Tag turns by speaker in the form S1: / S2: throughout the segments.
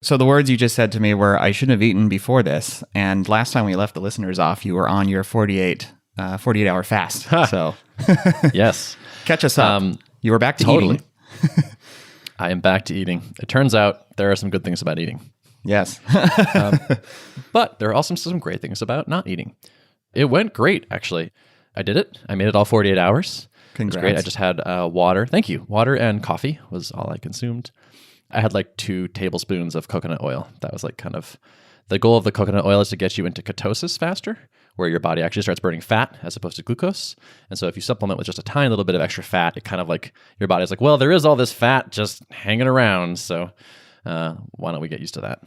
S1: So the words you just said to me were, I shouldn't have eaten before this. And last time we left the listeners off, you were on your 48-hour fast. So
S2: yes.
S1: Catch us up. You were back to
S2: Totally.
S1: eating.
S2: I am back to eating. It turns out there are some good things about eating.
S1: Yes.
S2: But there are also some great things about not eating. It went great, actually. I did it. I made it all 48 hours.
S1: Congrats.
S2: It was great. I just had water. Thank you. Water and coffee was all I consumed. I had like 2 tablespoons of coconut oil. That was like kind of the goal of the coconut oil is to get you into ketosis faster, where your body actually starts burning fat as opposed to glucose. And so if you supplement with just a tiny little bit of extra fat, it kind of like your body's like, well, there is all this fat just hanging around. So why don't we get used to that?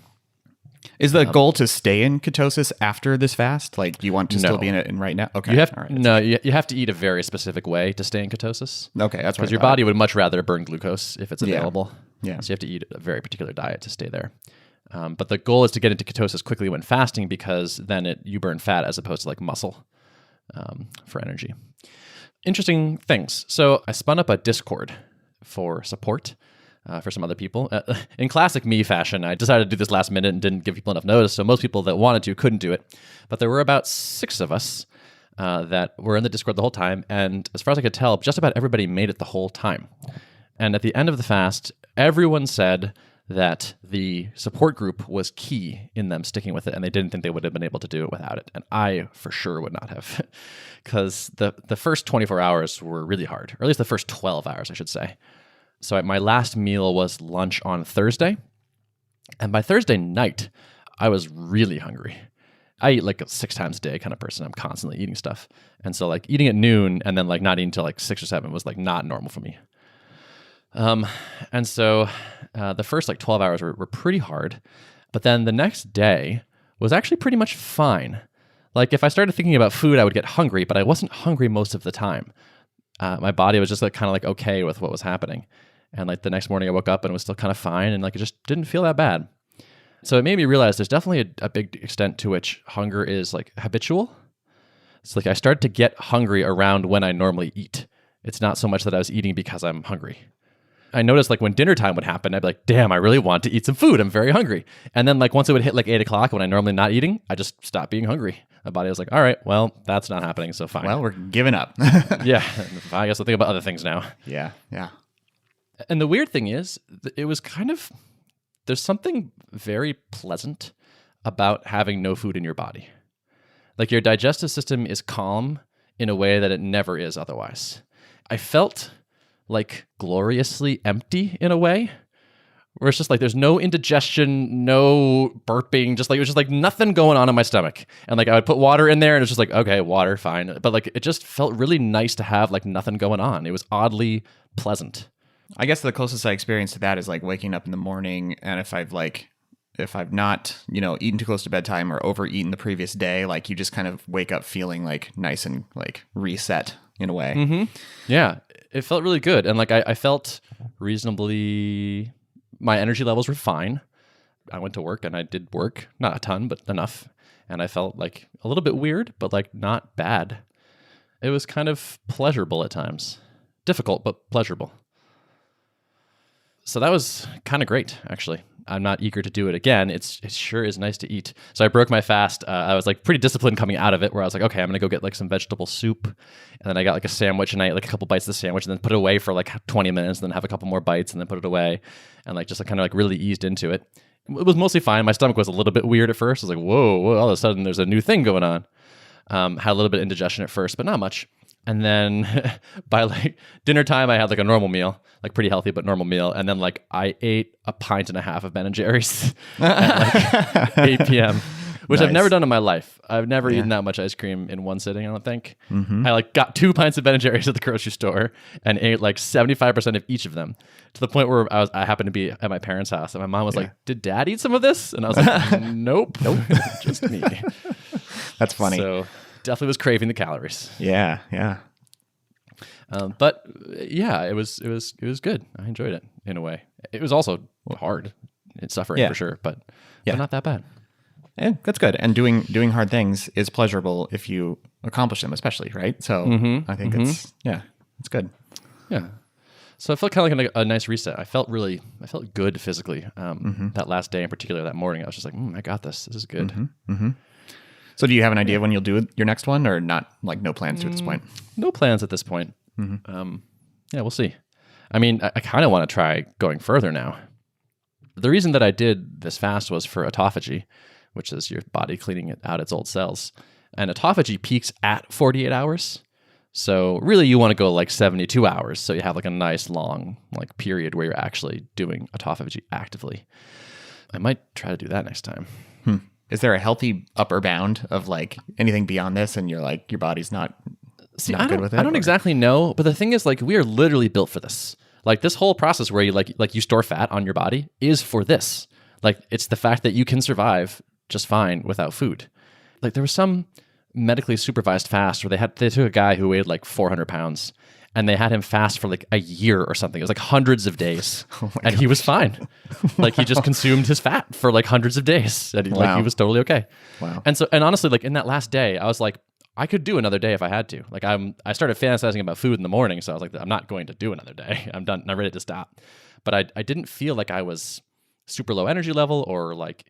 S1: Is the goal to stay in ketosis after this fast? Like, do you want to still be in it right now? Okay.
S2: You have,
S1: all right.
S2: no, you have to eat a very specific way to stay in ketosis.
S1: Okay, that's
S2: because your body would much rather burn glucose if it's available.
S1: Yeah.
S2: So you have to eat a very particular diet to stay there. But the goal is to get into ketosis quickly when fasting, because then you burn fat as opposed to like muscle for energy. Interesting things. So I spun up a Discord for support for some other people. In classic me fashion, I decided to do this last minute and didn't give people enough notice. So most people that wanted to couldn't do it. But there were about 6 of us that were in the Discord the whole time. And as far as I could tell, just about everybody made it the whole time. And at the end of the fast, everyone said that the support group was key in them sticking with it, and they didn't think they would have been able to do it without it. And I for sure would not have, because the first 24 hours were really hard, or at least the first 12 hours, I should say. So my last meal was lunch on Thursday, and by Thursday night, I was really hungry. I eat like 6 times a day kind of person. I'm constantly eating stuff. And so like eating at noon and then like not eating until like 6 or 7 was like not normal for me. And so the first like 12 hours were pretty hard, but then the next day was actually pretty much fine. Like if I started thinking about food, I would get hungry, but I wasn't hungry most of the time. My body was just like kind of like okay with what was happening. And like the next morning I woke up and it was still kind of fine, and like it just didn't feel that bad. So it made me realize there's definitely a big extent to which hunger is like habitual. It's like I started to get hungry around when I normally eat. It's not so much that I was eating because I'm hungry. I noticed like when dinner time would happen, I'd be like, damn, I really want to eat some food. I'm very hungry. And then like once it would hit like 8 o'clock when I'm normally not eating, I just stopped being hungry. My body was like, all right, well, that's not happening, so fine.
S1: Well, we're giving up.
S2: Yeah, I guess I'll think about other things now.
S1: Yeah.
S2: And the weird thing is, it was kind of, there's something very pleasant about having no food in your body. Like your digestive system is calm in a way that it never is otherwise. I felt like gloriously empty in a way, where it's just like there's no indigestion, no burping, just like it was just like nothing going on in my stomach. And like I would put water in there and it's just like, okay, water, fine. But like it just felt really nice to have like nothing going on. It was oddly pleasant.
S1: I guess the closest I experienced to that is like waking up in the morning, and if I've not, eaten too close to bedtime or overeaten the previous day, like you just kind of wake up feeling like nice and like reset in a way.
S2: Mm-hmm. Yeah, it felt really good. And like I felt reasonably, my energy levels were fine. I went to work and I did work, not a ton, but enough. And I felt like a little bit weird, but like not bad. It was kind of pleasurable at times. Difficult, but pleasurable. So that was kind of great, actually. I'm not eager to do it again. It sure is nice to eat. So I broke my fast. I was like pretty disciplined coming out of it, where I was like, okay, I'm going to go get like some vegetable soup. And then I got like a sandwich, and I ate like a couple bites of the sandwich and then put it away for like 20 minutes, and then have a couple more bites and then put it away. And like just like kind of like really eased into it. It was mostly fine. My stomach was a little bit weird at first. I was like, whoa, all of a sudden there's a new thing going on. Had a little bit of indigestion at first, but not much. And then by like dinner time, I had like a normal meal, like pretty healthy, but normal meal. And then like I ate a pint and a half of Ben and Jerry's at like 8 p.m., which nice. I've never done in my life. I've never eaten that much ice cream in one sitting, I don't think. Mm-hmm. I like got 2 pints of Ben and Jerry's at the grocery store and ate like 75% of each of them, to the point where I happened to be at my parents' house, and my mom was like, did Dad eat some of this? And I was like, nope, just me.
S1: That's funny.
S2: So definitely was craving the calories.
S1: Yeah.
S2: But yeah, it was good. I enjoyed it in a way. It was also hard. It's suffering for sure, but not that bad.
S1: Yeah, that's good. And doing hard things is pleasurable if you accomplish them, especially, right? So I think it's good.
S2: Yeah. So I felt kind of like a nice reset. I felt good physically. That last day in particular, that morning, I was just like, I got this. This is good.
S1: So do you have an idea when you'll do your next one, or not? Like no plans to at this point?
S2: No plans at this point. Yeah, we'll see. I mean, I kind of want to try going further now. The reason that I did this fast was for autophagy, which is your body cleaning out its old cells. And autophagy peaks at 48 hours. So really you want to go like 72 hours. So you have like a nice long like period where you're actually doing autophagy actively. I might try to do that next time.
S1: Is there a healthy upper bound of like anything beyond this, and you're like your body's not good with it?
S2: I don't exactly know, but the thing is, like, we are literally built for this. Like, this whole process where you like you store fat on your body is for this. Like, it's the fact that you can survive just fine without food. Like, there was some medically supervised fast where they took a guy who weighed like 400 pounds and they had him fast for like a year or something. It was like hundreds of days, and he was fine. Like, he just consumed his fat for like hundreds of days, and he was totally okay.
S1: Wow.
S2: And honestly, like in that last day, I was like, I could do another day if I had to. Like, I started fantasizing about food in the morning, so I was like, I'm not going to do another day. I'm done. I'm ready to stop. But I didn't feel like I was super low energy level or like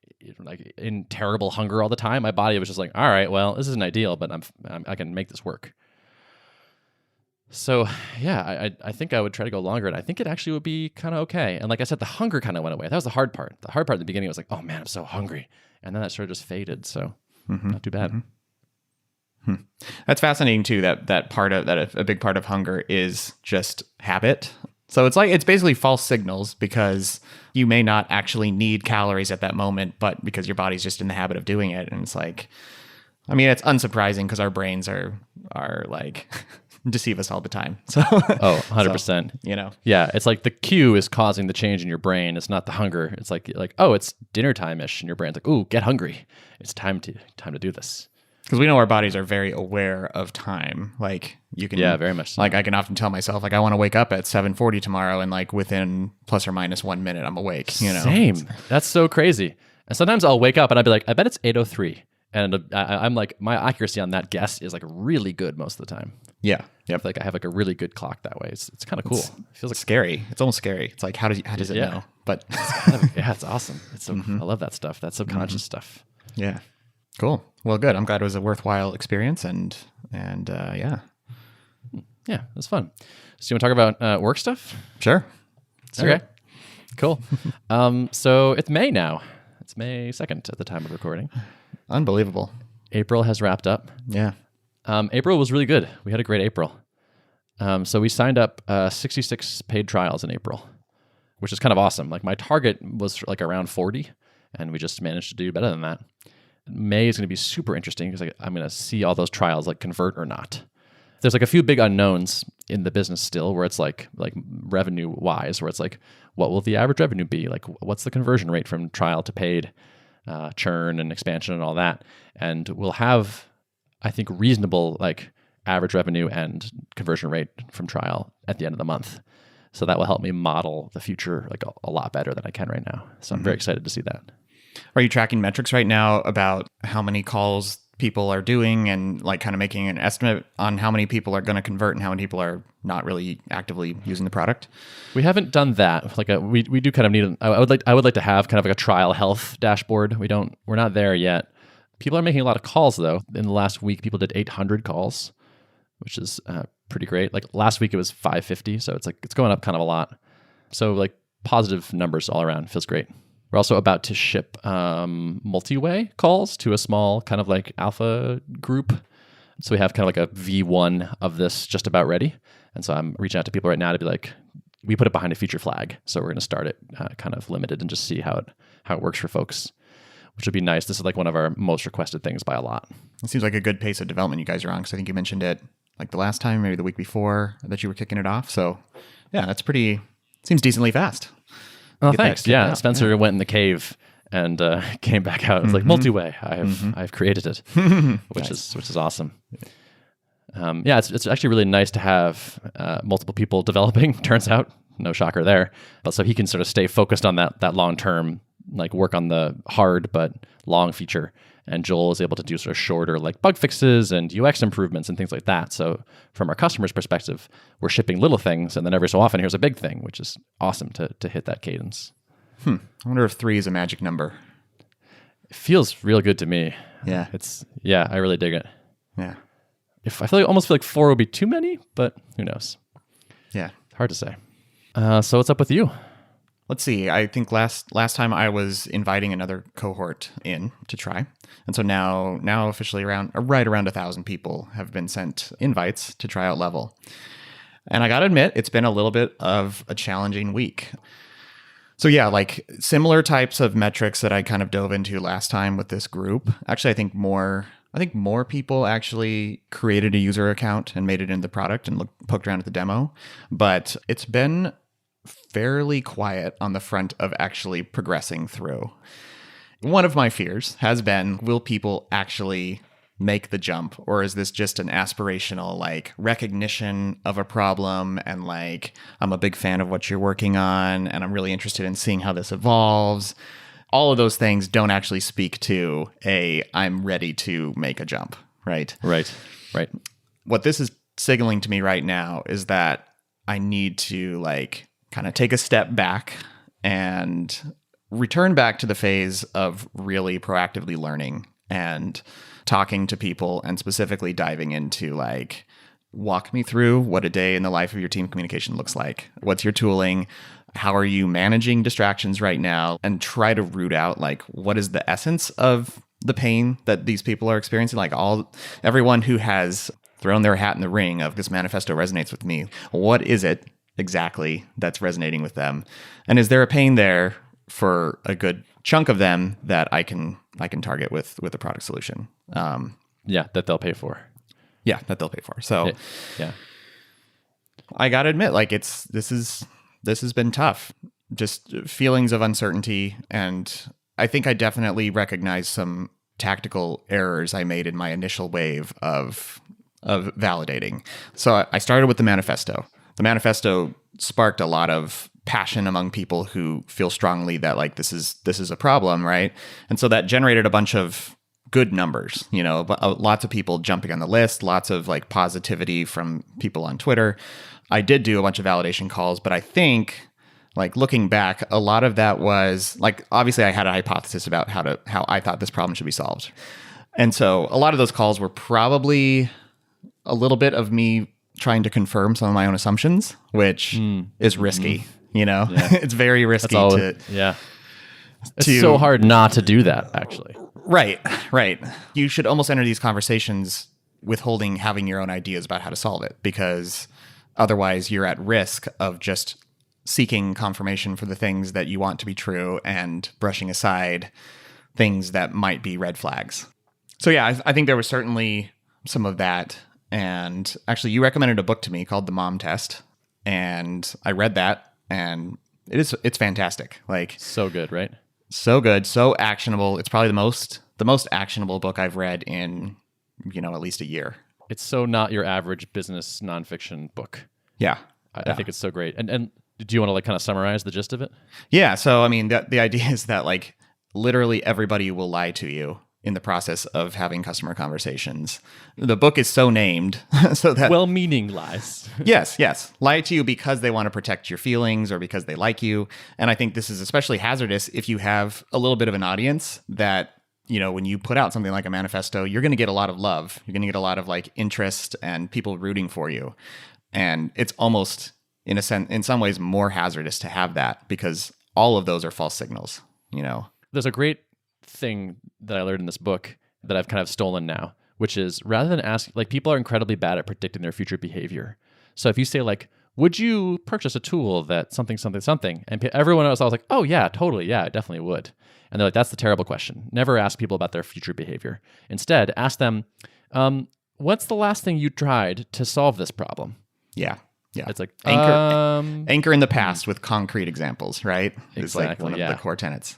S2: in terrible hunger all the time. My body was just like, all right, well, this isn't ideal, but I can make this work. So yeah, I think I would try to go longer, and I think it actually would be kind of okay. And like I said, the hunger kind of went away. That was the hard part. The hard part at the beginning was like, oh man, I'm so hungry. And then that sort of just faded. So not too bad.
S1: That's fascinating too. That part of that a big part of hunger is just habit. So it's basically false signals, because you may not actually need calories at that moment, but because your body's just in the habit of doing it. And it's like, I mean, it's unsurprising because our brains are like deceive us all the time. So
S2: 100%.
S1: So, you know.
S2: Yeah, it's like the cue is causing the change in your brain. It's not the hunger. It's like oh, it's dinner time-ish, and your brain's like, ooh, get hungry. It's time to do this.
S1: Because we know our bodies are very aware of time. Like you can,
S2: yeah, very much so.
S1: Like I can often tell myself, like I want to wake up at 7:40 tomorrow, and like within plus or minus 1 minute, I'm awake. You know,
S2: same. That's so crazy. And sometimes I'll wake up and I'll be like, I bet it's 8:03, and I'm like, my accuracy on that guess is like really good most of the time.
S1: Yeah, yep.
S2: Like I have like a really good clock that way. It's kind of cool. It feels like
S1: scary. It's almost scary. It's like how does it know? But
S2: it's awesome. It's so I love that stuff. That subconscious stuff.
S1: Yeah. Cool. Well, good. I'm glad it was a worthwhile experience, and yeah.
S2: Yeah, it was fun. So you want to talk about work stuff?
S1: Sure.
S2: Okay. Cool. So it's May now. It's May 2nd at the time of recording.
S1: Unbelievable.
S2: April has wrapped up.
S1: Yeah.
S2: April was really good. We had a great April. So we signed up 66 paid trials in April, which is kind of awesome. Like my target was like around 40, and we just managed to do better than that. May is going to be super interesting because I'm going to see all those trials like convert or not. There's like a few big unknowns in the business still, where it's like revenue wise, where it's like, what will the average revenue be? Like, what's the conversion rate from trial to paid, churn and expansion and all that? And we'll have, I think, reasonable like average revenue and conversion rate from trial at the end of the month. So that will help me model the future like a lot better than I can right now. So I'm very excited to see that.
S1: Are you tracking metrics right now about how many calls people are doing, and like kind of making an estimate on how many people are going to convert and how many people are not really actively using the product?
S2: We haven't done that. Like we do kind of need. I would like to have kind of like a trial health dashboard. We're not there yet. People are making a lot of calls though. In the last week, people did 800 calls, which is pretty great. Like last week it was 550, so it's going up kind of a lot. So like positive numbers all around. Feels great. We're also about to ship multiway calls to a small kind of like alpha group. So we have kind of like a V1 of this just about ready. And so I'm reaching out to people right now to be like, we put it behind a feature flag. So we're going to start it kind of limited and just see how it works for folks, which would be nice. This is like one of our most requested things by a lot.
S1: It seems like a good pace of development you guys are on, because I think you mentioned it like the last time, maybe the week before, that you were kicking it off. So yeah, seems decently fast.
S2: Oh, thanks. Yeah, Spencer went in the cave and came back out. It was like multiway. I've created it, which is awesome. It's actually really nice to have multiple people developing. Turns out, no shocker there. But so he can sort of stay focused on that long term like work on the hard but long feature, and Joel is able to do sort of shorter like bug fixes and UX improvements and things like that. So from our customer's perspective, we're shipping little things, and then every so often here's a big thing, which is awesome to hit that cadence.
S1: I wonder if 3 is a magic number.
S2: It feels real good to me.
S1: Yeah.
S2: I really dig it.
S1: Yeah.
S2: If I almost feel like 4 would be too many, but who knows?
S1: Yeah.
S2: Hard to say. So what's up with you?
S1: Let's see. I think last time I was inviting another cohort in to try. And so now officially right around 1,000 people have been sent invites to try out Level. And I got to admit, it's been a little bit of a challenging week. So yeah, like similar types of metrics that I kind of dove into last time with this group. Actually, I think more people actually created a user account and made it into the product and poked around at the demo. But it's been fairly quiet on the front of actually progressing through. One of my fears has been, will people actually make the jump, or is this just an aspirational like recognition of a problem and like, I'm a big fan of what you're working on and I'm really interested in seeing how this evolves. All of those things don't actually speak to I'm ready to make a jump, right?
S2: Right.
S1: What this is signaling to me right now is that I need to like kind of take a step back and return back to the phase of really proactively learning and talking to people, and specifically diving into like, walk me through what a day in the life of your team communication looks like. What's your tooling? How are you managing distractions right now? And try to root out like, what is the essence of the pain that these people are experiencing? Like everyone who has thrown their hat in the ring of this manifesto resonates with me. What is it exactly that's resonating with them? And is there a pain there for a good chunk of them that I can target with a product solution?
S2: That they'll pay for.
S1: Yeah, that they'll pay for. So
S2: yeah.
S1: I got to admit, like this has been tough. Just feelings of uncertainty, and I think I definitely recognize some tactical errors I made in my initial wave of validating. So I started with the manifesto. The manifesto sparked a lot of passion among people who feel strongly that like this is a problem, right? And so that generated a bunch of good numbers, lots of people jumping on the list, lots of like positivity from people on Twitter. I did do a bunch of validation calls, but I think like looking back, a lot of that was like, obviously I had a hypothesis about how I thought this problem should be solved. And so a lot of those calls were probably a little bit of me trying to confirm some of my own assumptions, which is risky, Yeah. It's very risky
S2: It's so hard not to do that, actually.
S1: Right. You should almost enter these conversations withholding having your own ideas about how to solve it, because otherwise you're at risk of just seeking confirmation for the things that you want to be true and brushing aside things that might be red flags. So yeah, I think there was certainly some of that. And actually, you recommended a book to me called The Mom Test, and I read that, and it's fantastic. Like,
S2: so good, right?
S1: So good, so actionable. It's probably the most actionable book I've read in, at least a year.
S2: It's so not your average business nonfiction book.
S1: Yeah.
S2: I think it's so great. And do you want to like kind of summarize the gist of it?
S1: Yeah. So, I mean, the idea is that like literally everybody will lie to you in the process of having customer conversations. The book is so named so that
S2: well-meaning lies.
S1: Yes. Lie to you because they want to protect your feelings or because they like you. And I think this is especially hazardous if you have a little bit of an audience that, when you put out something like a manifesto, you're going to get a lot of love. You're going to get a lot of like interest and people rooting for you. And it's almost in some ways more hazardous to have that, because all of those are false signals,
S2: There's a great thing that I learned in this book that I've kind of stolen now, which is rather than ask, like, people are incredibly bad at predicting their future behavior. So if you say like, would you purchase a tool that something, and everyone else, I was like, oh yeah, totally. Yeah, I definitely would. And they're like, that's the terrible question. Never ask people about their future behavior. Instead, ask them, what's the last thing you tried to solve this problem?
S1: Yeah.
S2: It's like,
S1: anchor in the past with concrete examples, right? It's
S2: exactly,
S1: like one of the core tenets.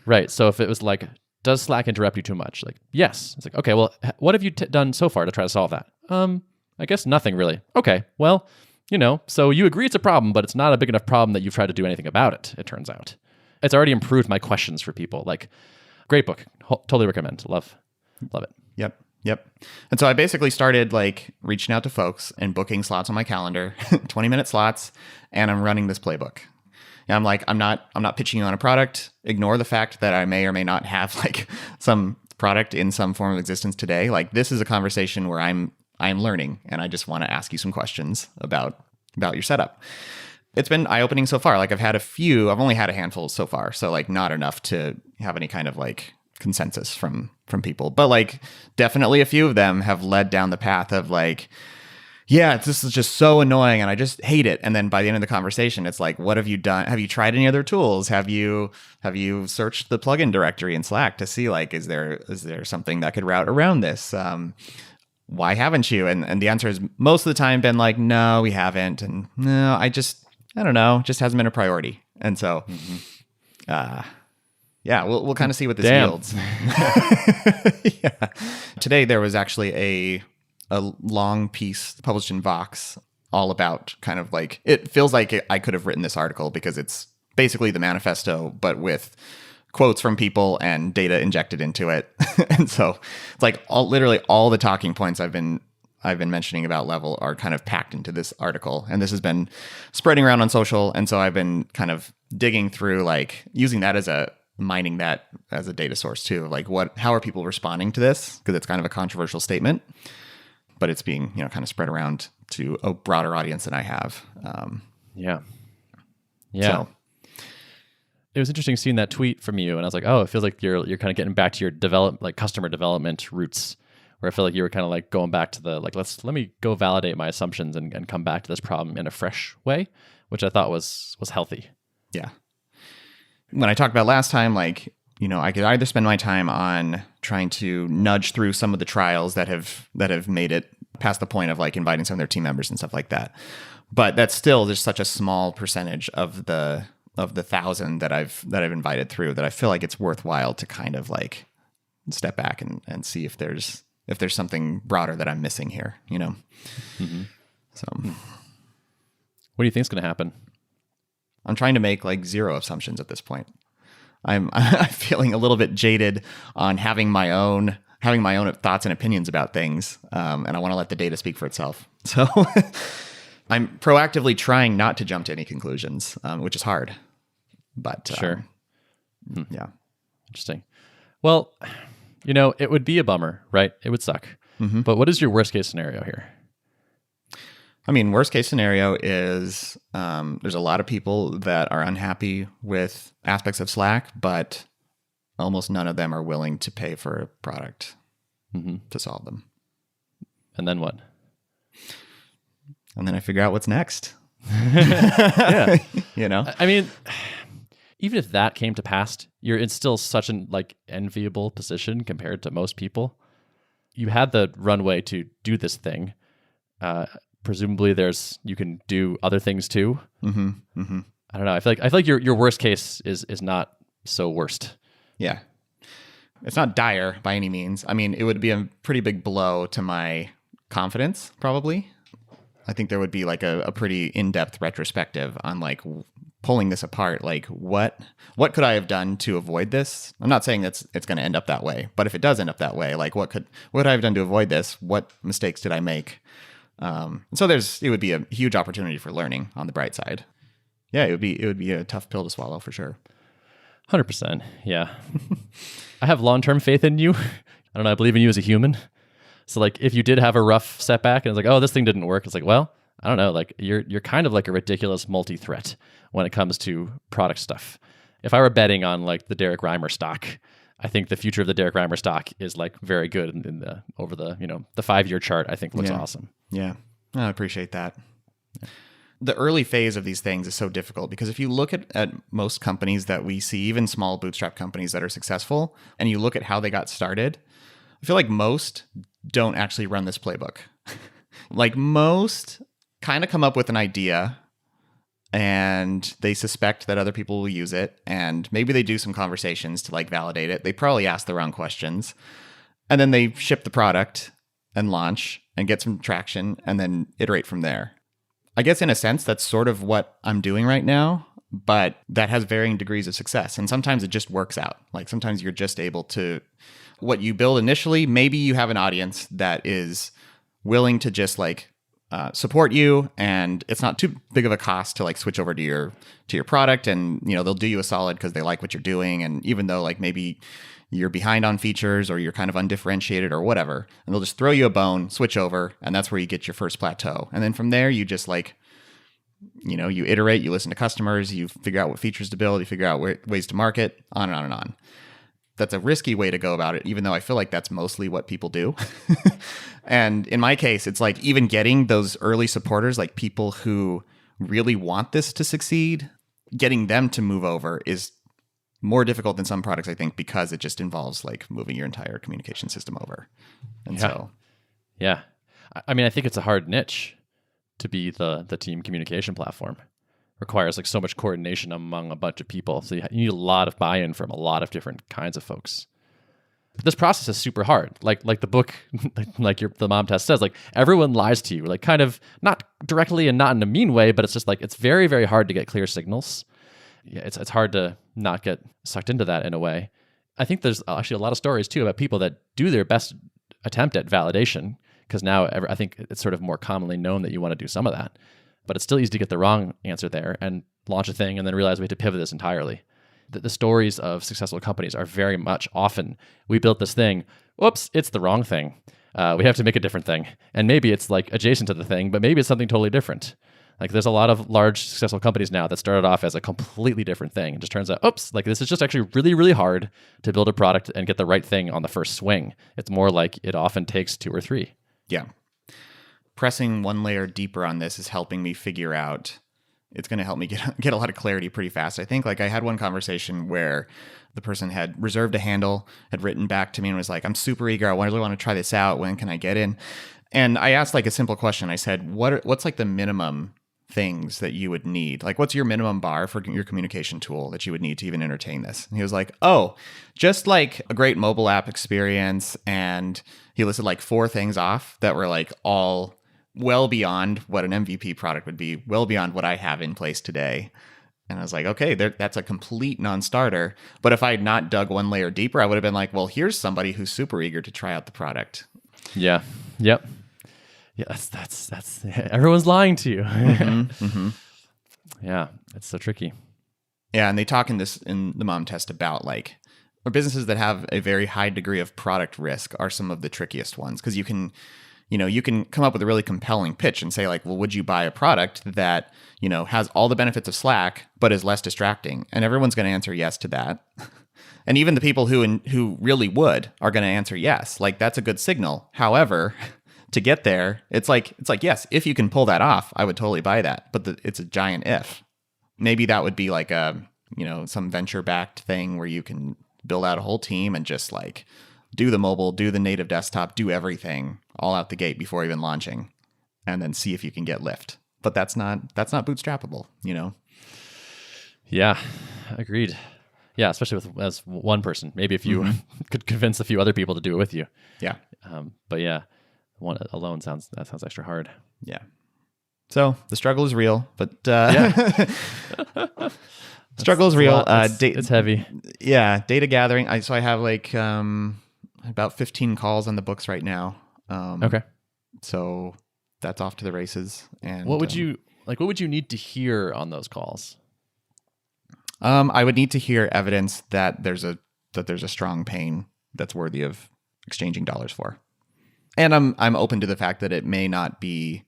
S2: Right. So if it was like, does Slack interrupt you too much? Like, yes. It's like, okay, well, what have you done so far to try to solve that? I guess nothing really. Okay, well, so you agree it's a problem, but it's not a big enough problem that you've tried to do anything about it, it turns out. it's already improved my questions for people. Like, great book. Totally recommend. Love it.
S1: Yep. And so I basically started like reaching out to folks and booking slots on my calendar, 20-minute slots, and I'm running this playbook. And I'm like, I'm not pitching you on a product. Ignore the fact that I may or may not have like some product in some form of existence today. Like, this is a conversation where I'm learning, and I just want to ask you some questions about your setup. It's been eye-opening so far. Like, I've only had a handful so far, so like not enough to have any kind of like consensus from people, but like definitely a few of them have led down the path of like, yeah, this is just so annoying and I just hate it. And then by the end of the conversation, it's like, what have you done? Have you tried any other tools? Have you searched the plugin directory in Slack to see like, is there something that could route around this? Why haven't you? And the answer has most of the time been like, no, we haven't. And no, I don't know, just hasn't been a priority. And so, yeah, we'll kind of see what this yields. Yeah. Today there was actually a long piece published in Vox all about kind of like, it feels like I could have written this article because it's basically the manifesto, but with quotes from people and data injected into it. And so it's like literally all the talking points I've been mentioning about Level are kind of packed into this article. And this has been spreading around on social. And so I've been kind of digging through, like using that mining that as a data source too. Like how are people responding to this? Because it's kind of a controversial statement, but it's being, kind of spread around to a broader audience than I have.
S2: Yeah.
S1: So.
S2: It was interesting seeing that tweet from you, and I was like, oh, it feels like you're kind of getting back to your customer development roots, where I feel like you were kind of like going back to the like, let me go validate my assumptions and come back to this problem in a fresh way, which I thought was healthy.
S1: Yeah. When I talked about last time, like, I could either spend my time on trying to nudge through some of the trials that have made it past the point of like inviting some of their team members and stuff like that. But that's still just such a small percentage of the 1,000 that I've invited through that I feel like it's worthwhile to kind of like step back and see if there's something broader that I'm missing here,
S2: Mm-hmm.
S1: So
S2: what do you think is going to happen?
S1: I'm trying to make like zero assumptions at this point. I'm feeling a little bit jaded on having my own thoughts and opinions about things, and I want to let the data speak for itself. So I'm proactively trying not to jump to any conclusions, which is hard. But
S2: sure,
S1: yeah,
S2: interesting. Well, it would be a bummer, right? It would suck. Mm-hmm. But what is your worst case scenario here?
S1: I mean, worst case scenario is there's a lot of people that are unhappy with aspects of Slack, but almost none of them are willing to pay for a product to solve them. And
S2: then what?
S1: And then I figure out what's next.
S2: Yeah.
S1: I
S2: mean, even if that came to pass, you're in still such an enviable position compared to most people. You had the runway to do this thing. Presumably you can do other things too.
S1: Mm-hmm. Mm-hmm.
S2: I don't know. I feel like your worst case is not so worst.
S1: Yeah. It's not dire by any means. I mean, it would be a pretty big blow to my confidence, probably. I think there would be like a pretty in-depth retrospective on like pulling this apart. Like what could I have done to avoid this? I'm not saying it's going to end up that way, but if it does end up that way, like what I have done to avoid this? What mistakes did I make? So it would be a huge opportunity for learning on the bright side. Yeah, it would be a tough pill to swallow for sure.
S2: 100%. Yeah. I have long-term faith in you. I don't know. I believe in you as a human. So like if you did have a rough setback and it's like, oh, this thing didn't work. It's like, well, I don't know. Like you're kind of like a ridiculous multi-threat when it comes to product stuff. If I were betting on like the Derrick Reimer stock, I think the future of the Derrick Reimer stock is like very good over the 5-year chart. I think looks awesome.
S1: Yeah. I appreciate that. The early phase of these things is so difficult because if you look at most companies that we see, even small bootstrap companies that are successful, and you look at how they got started, I feel like most don't actually run this playbook. Like most kind of come up with an idea and they suspect that other people will use it, and maybe they do some conversations to like validate it. They probably ask the wrong questions, and then they ship the product and launch and get some traction and then iterate from there. I guess in a sense, that's sort of what I'm doing right now. but that has varying degrees of success. And sometimes it just works out. Like sometimes you're just able to, what you build initially, maybe you have an audience that is willing to just like support you, and it's not too big of a cost to like switch over to your product, and they'll do you a solid because they like what you're doing. And even though like maybe you're behind on features or you're kind of undifferentiated or whatever, and they'll just throw you a bone, switch over, and that's where you get your first plateau. And then from there, you just like, you iterate, you listen to customers, you figure out what features to build, you figure out ways to market, on and on and on. That's a risky way to go about it, even though I feel like that's mostly what people do. And in my case, it's like even getting those early supporters, like people who really want this to succeed, getting them to move over is more difficult than some products, I think, because it just involves like moving your entire communication system over. And
S2: yeah. I mean, I think it's a hard niche to be the team communication platform. Requires like so much coordination among a bunch of people. So you need a lot of buy-in from a lot of different kinds of folks. This process is super hard. Like the book, the mom test says, like everyone lies to you, like kind of not directly and not in a mean way, but it's just like, it's very, very hard to get clear signals. Yeah, it's hard to not get sucked into that in a way. I think there's actually a lot of stories too about people that do their best attempt at validation, because now I think it's sort of more commonly known that you want to do some of that. But it's still easy to get the wrong answer there and launch a thing and then realize we have to pivot this entirely. The stories of successful companies are very much often, we built this thing, whoops, it's the wrong thing. We have to make a different thing. And maybe it's like adjacent to the thing, but maybe it's something totally different. Like there's a lot of large successful companies now that started off as a completely different thing. It just turns out, oops, like this is just actually really, really hard to build a product and get the right thing on the first swing. It's more like it often takes 2 or 3.
S1: Yeah. Pressing one layer deeper on this is helping me figure out, it's going to help me get a lot of clarity pretty fast. I think like I had one conversation where the person had reserved a handle, had written back to me and was like, I'm super eager. I really want to try this out. When can I get in? And I asked like a simple question. I said, what's like the minimum things that you would need? Like, what's your minimum bar for your communication tool that you would need to even entertain this? And he was like, oh, just like a great mobile app experience. And he listed like 4 things off that were like all well beyond what an MVP product would be, well beyond what I have in place today. And I was like, okay, that's a complete non-starter. But if I had not dug one layer deeper, I would have been like, well, here's somebody who's super eager to try out the product.
S2: Yeah. Yep. Yeah. That's everyone's lying to you. Yeah. It's so tricky.
S1: Yeah. And they talk in the mom test about like, or businesses that have a very high degree of product risk are some of the trickiest ones, because you can come up with a really compelling pitch and say like, well, would you buy a product that, has all the benefits of Slack, but is less distracting? And everyone's going to answer yes to that. And even the people who really would are going to answer yes. Like that's a good signal. However, to get there, it's like, yes, if you can pull that off, I would totally buy that. But it's a giant if. Maybe that would be like some venture backed thing where you can build out a whole team and just like do the mobile, do the native desktop, do everything all out the gate before even launching, and then see if you can get lift. But that's not bootstrappable,
S2: Yeah, agreed. Yeah, especially as one person. Maybe if you could convince a few other people to do it with you.
S1: Yeah.
S2: But yeah, one alone sounds extra hard.
S1: Yeah. So the struggle is real, but struggle is real.
S2: It's heavy.
S1: Yeah, data gathering. So I have like about 15 calls on the books right now.
S2: Okay.
S1: So that's off to the races. And
S2: what would you need to hear on those calls?
S1: I would need to hear evidence that there's a strong pain that's worthy of exchanging dollars for. And I'm open to the fact that it may not be,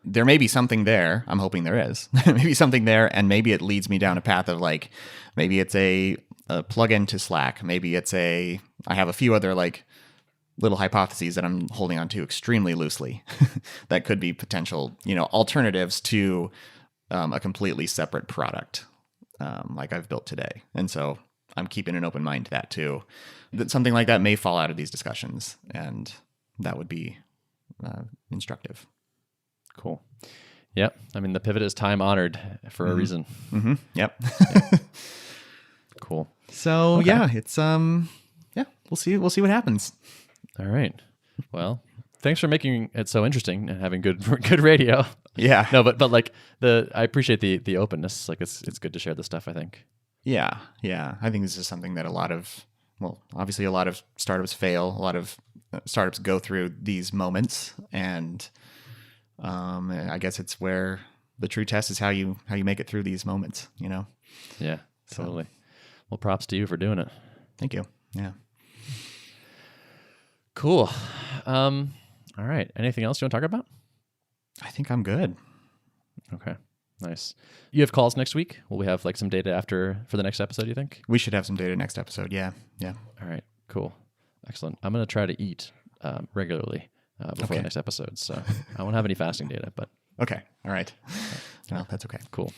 S1: there may be something there. I'm hoping there is. Maybe something there, and maybe it leads me down a path of like, maybe it's a plug-in to Slack. Maybe I have a few other like little hypotheses that I'm holding on to extremely loosely that could be potential, alternatives to a completely separate product like I've built today. And so I'm keeping an open mind to that too. That something like that may fall out of these discussions, and that would be instructive.
S2: Cool. Yep. I mean, the pivot is time honored for a reason.
S1: Mm-hmm. Yep.
S2: Cool.
S1: So
S2: okay.
S1: yeah, it's we'll see what happens.
S2: All right. Well, thanks for making it so interesting and having good radio.
S1: Yeah.
S2: No, but like I appreciate the openness. Like it's good to share this stuff, I think.
S1: Yeah. Yeah. I think this is something that obviously a lot of startups fail. A lot of startups go through these moments, and I guess it's where the true test is how you make it through these moments, you know?
S2: Yeah, totally. Well, props to you for doing it.
S1: Thank you. Yeah.
S2: Cool. All right. Anything else you want to talk about?
S1: I think I'm good.
S2: Okay. Nice. You have calls next week? Will we have like some data for the next episode, you think?
S1: We should have some data next episode. Yeah. Yeah.
S2: All right. Cool. Excellent. I'm going to try to eat regularly before the next episode. So I won't have any fasting data, but.
S1: Okay. All right. Well, that's okay.
S2: Cool.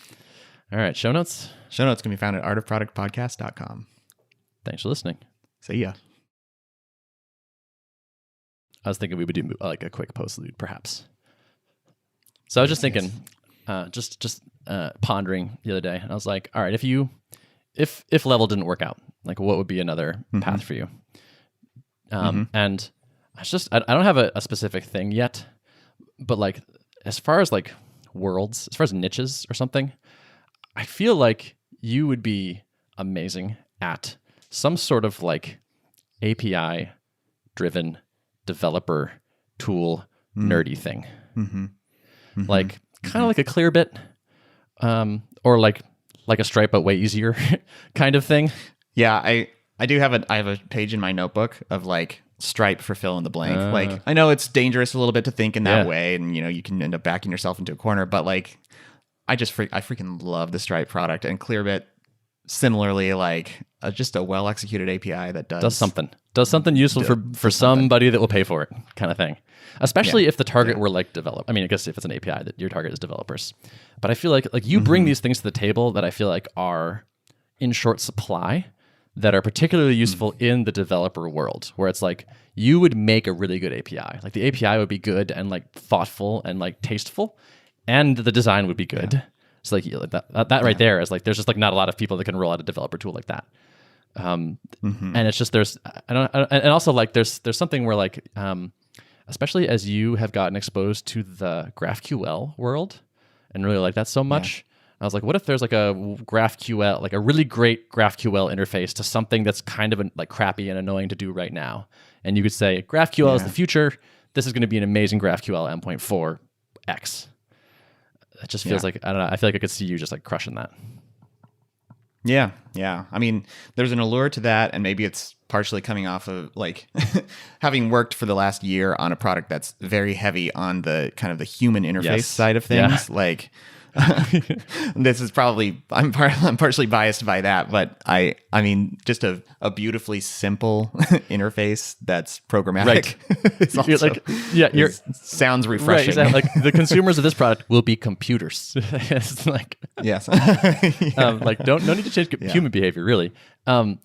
S2: All right. Show notes?
S1: Show notes can be found at artofproductpodcast.com.
S2: Thanks for listening.
S1: See ya.
S2: I was thinking we would do like a quick postlude, perhaps. So I was just thinking, just pondering the other day, and I was like, all right, if level didn't work out, like what would be another path for you? And I don't have a specific thing yet, but like as far as like worlds, as far as niches or something, I feel like you would be amazing at some sort of like API driven developer tool nerdy thing. Like kind of like a Clearbit, or like a Stripe but way easier kind of thing.
S1: Yeah, I do have I have a page in my notebook of like Stripe for fill in the blank. Like I know it's dangerous a little bit to think in that way, and you know you can end up backing yourself into a corner, but like I freaking love the Stripe product, and Clearbit similarly, like just a well executed API that does something useful for somebody that will pay for it, kind of thing. Especially if the target were like develop. I mean, I guess if it's an API that your target is developers. But I feel like you bring these things to the table that I feel like are in short supply, that are particularly useful in the developer world, where it's like you would make a really good API. Like the API would be good and like thoughtful and like tasteful, and the design would be good. Yeah. So like that right there is like there's just like not a lot of people that can roll out a developer tool like that. And it's just and also like there's something where like especially as you have gotten exposed to the GraphQL world and really like that so much. I was like, what if there's like a GraphQL, like a really great GraphQL interface to something that's kind of like crappy and annoying to do right now? And you could say, GraphQL is the future. This is going to be an amazing GraphQL endpoint for X. It just feels like, I don't know, I feel like I could see you just like crushing that. Yeah, yeah. I mean, there's an allure to that, and maybe it's partially coming off of like having worked for the last year on a product that's very heavy on the kind of the human interface side of things. Yeah. Like this is probably I'm partially biased by that, but I mean just a beautifully simple interface that's programmatic. Right. It's also,
S2: you're
S1: sounds refreshing.
S2: Right, exactly. Like the consumers of this product will be computers. It's like
S1: yes.
S2: Like no need to change human behavior really. And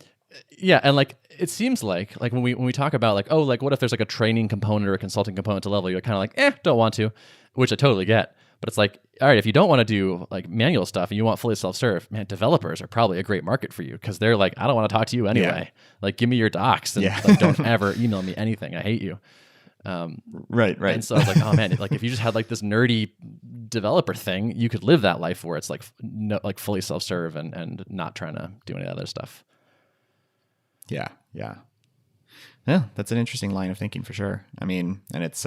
S2: like it seems like when we talk about like, oh, like what if there's like a training component or a consulting component to level, you're kind of like, don't want to, which I totally get. But it's like, all right, if you don't want to do like manual stuff and you want fully self-serve, man, developers are probably a great market for you because they're like, I don't want to talk to you anyway. Like, give me your docs and like, don't ever email me anything. I hate you.
S1: Right.
S2: And so I was like, oh man, like if you just had like this nerdy developer thing, you could live that life where it's like like fully self-serve and not trying to do any other stuff.
S1: Yeah, that's an interesting line of thinking for sure. I mean, and it's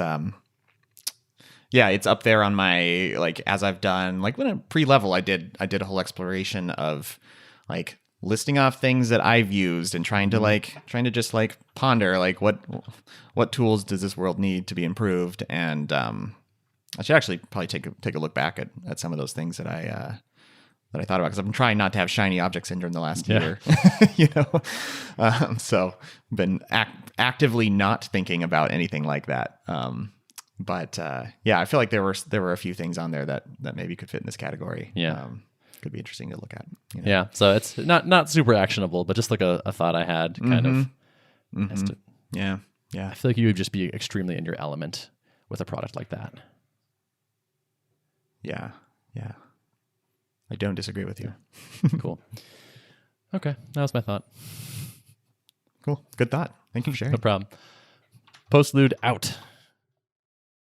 S1: it's up there on my like as I've done like when I'm pre-level, I did a whole exploration of like listing off things that I've used and trying to just like ponder like what tools does this world need to be improved, and I should actually probably take a look back at some of those things that I thought about, because I've been trying not to have shiny object syndrome the last year, you know. So been actively not thinking about anything like that. But I feel like there were a few things on there that maybe could fit in this category. Yeah, could be interesting to look at. You know? Yeah,
S2: so it's not super actionable, but just like a thought I had, kind of.
S1: Yeah.
S2: I feel like you would just be extremely in your element with a product like that.
S1: Yeah. I don't disagree with you.
S2: Cool. Okay, that was my thought.
S1: Cool. Good thought. Thank you for sharing.
S2: No problem. Postlude out.